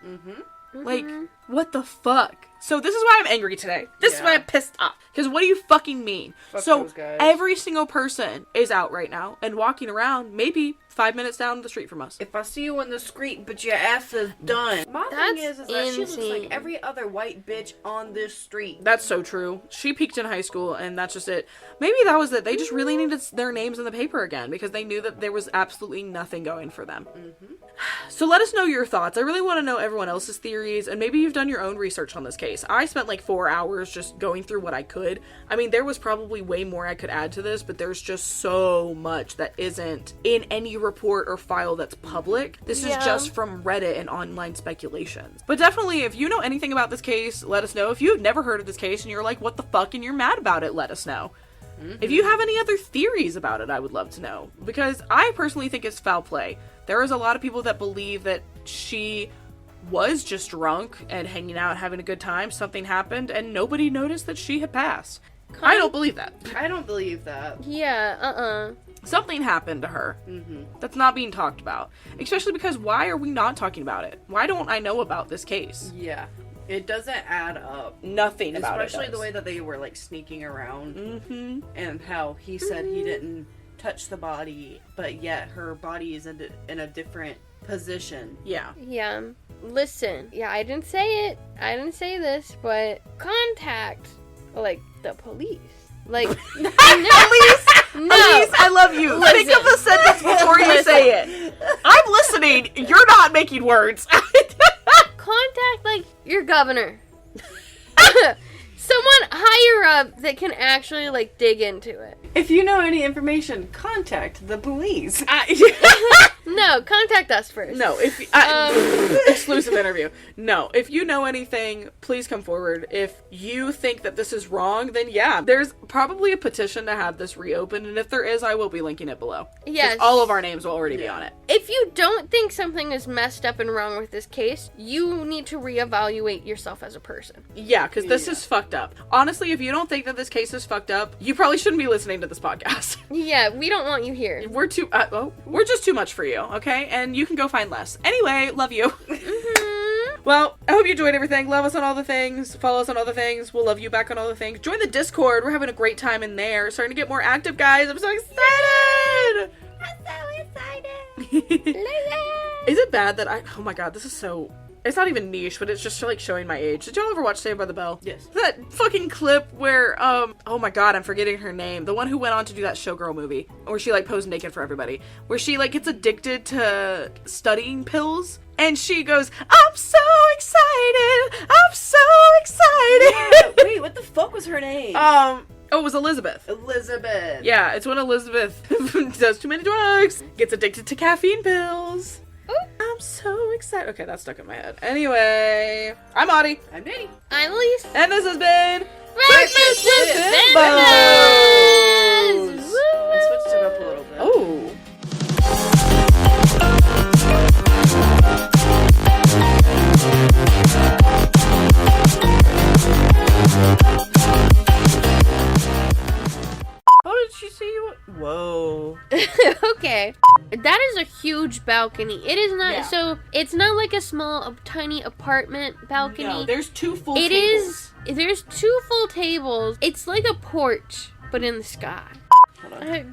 S1: What the fuck? So this is why I'm angry today. This is why I'm pissed off. Because what do you fucking mean?
S3: Fuck
S1: so
S3: those guys.
S1: Every single person is out right now and walking around maybe 5 minutes down the street from us.
S3: If I see you in the street, but your ass is done. My thing is that she looks like every other white bitch on this street.
S1: That's so true. She peaked in high school and that's just it. Maybe that was it. They just really needed their names in the paper again because they knew that there was absolutely nothing going for them. So let us know your thoughts. I really want to know everyone else's theories and maybe you've done your own research on this case. I spent 4 hours just going through what I could. I mean, there was probably way more I could add to this, but there's just so much that isn't in any report or file that's public. This is just from Reddit and online speculations. But definitely, if you know anything about this case, let us know. If you've never heard of this case and you're like, what the fuck, and you're mad about it, let us know. If you have any other theories about it, I would love to know. Because I personally think it's foul play. There is a lot of people that believe that she was just drunk and hanging out, having a good time. Something happened and nobody noticed that she had passed. I don't believe that.
S3: I don't believe that.
S2: Yeah,
S1: Something happened to her that's not being talked about. Especially because why are we not talking about it? Why don't I know about this case?
S3: Yeah. It doesn't add up.
S1: Nothing about it.
S3: Especially the way that they were sneaking around. And how he said he didn't touch the body, but yet her body is in a different position.
S1: Yeah.
S2: Yeah. Listen. Yeah, I didn't say it. I didn't say this, but contact, the police. Police?
S1: No. Police, I love you.
S2: Listen.
S1: Think of the sentence before you say it. I'm listening. You're not making words.
S2: Contact, your governor. Someone higher up that can actually, dig into it.
S3: If you know any information, contact the police.
S2: No, contact us first.
S1: No, exclusive interview. No, if you know anything, please come forward. If you think that this is wrong, then yeah, there's probably a petition to have this reopened, and if there is, I will be linking it below.
S2: Yes.
S1: All of our names will already be on it.
S2: If you don't think something is messed up and wrong with this case, you need to reevaluate yourself as a person.
S1: Yeah, because this is fucked up. Honestly, if you don't think that this case is fucked up, you probably shouldn't be listening to this podcast.
S2: Yeah, we don't want you here.
S1: We're just too much for you, okay? And you can go find less. Anyway, love you. Well, I hope you enjoyed everything. Love us on all the things. Follow us on all the things. We'll love you back on all the things. Join the Discord. We're having a great time in there. Starting to get more active, guys. I'm so excited.
S2: I'm so excited.
S1: Is it bad that oh my god, this is so... It's not even niche, but it's just like showing my age. Did y'all ever watch Saved by the Bell? Yes. That fucking clip where, oh my god, I'm forgetting her name. The one who went on to do that Showgirl movie, where she like posed naked for everybody. Where she like gets addicted to studying pills. And she goes, I'm so excited! I'm so excited!
S3: Yeah, wait, what the fuck was her name?
S1: Oh, it was Elizabeth.
S3: Elizabeth.
S1: Yeah, it's when Elizabeth does too many drugs, gets addicted to caffeine pills. I'm so excited. Okay, that's stuck in my head. Anyway, I'm Audie.
S3: I'm Nitty.
S2: I'm Elise.
S1: And this has been
S2: Breakfast with Bimbos!
S3: I switched it up a little bit.
S1: Oh. How did she see you? Whoa.
S2: Okay. That is a huge balcony. It is not,
S1: Yeah.
S2: so it's not like a small, tiny apartment balcony.
S1: No, there's 2 full
S2: It
S1: tables.
S2: is, there's 2 full tables. It's like a porch, but in the sky.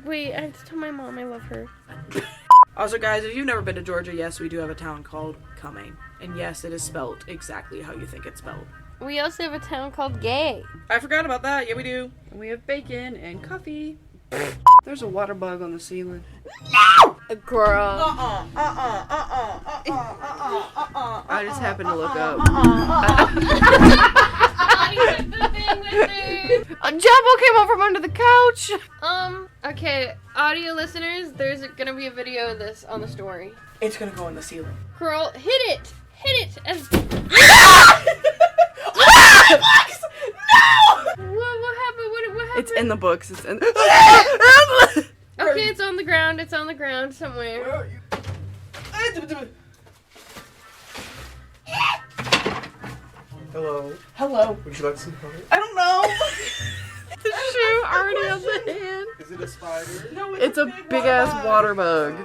S2: Wait, I have to tell my mom I love her.
S1: Also, guys, if you've never been to Georgia, yes, we do have a town called Cumming. And yes, it is spelled exactly how you think it's spelled.
S2: We also have a town called Gay.
S1: I forgot about that. Yeah, we do.
S3: We have bacon and coffee. There's a water bug on the ceiling.
S2: Girl.
S3: I just happened to look up. A Jumbo came out from under the couch.
S2: Okay, audio listeners, there's gonna be a video of this on the story.
S1: It's gonna go in the ceiling.
S2: Girl, hit it! Hit it! As...
S1: No!
S2: What happened? What happened?
S3: It's in the books. It's in.
S2: Okay, it's on the ground. It's on the ground somewhere.
S6: Hello.
S1: Hello.
S6: Would you like some help?
S1: I don't know.
S3: The shoe already on the hand.
S6: Is it a spider?
S1: No,
S3: It's a big ass water bug.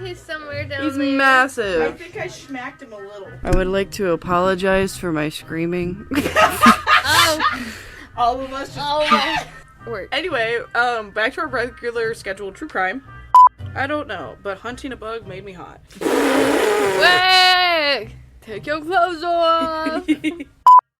S2: He's somewhere down
S3: He's
S2: there.
S1: I
S3: massive.
S1: think I smacked him a little.
S3: I would like to apologize for my screaming.
S2: Oh.
S1: All of us just...
S2: Oh. Work.
S1: Anyway, back to our regular scheduled true crime. I don't know, but hunting a bug made me hot.
S2: Wait! Take your clothes off.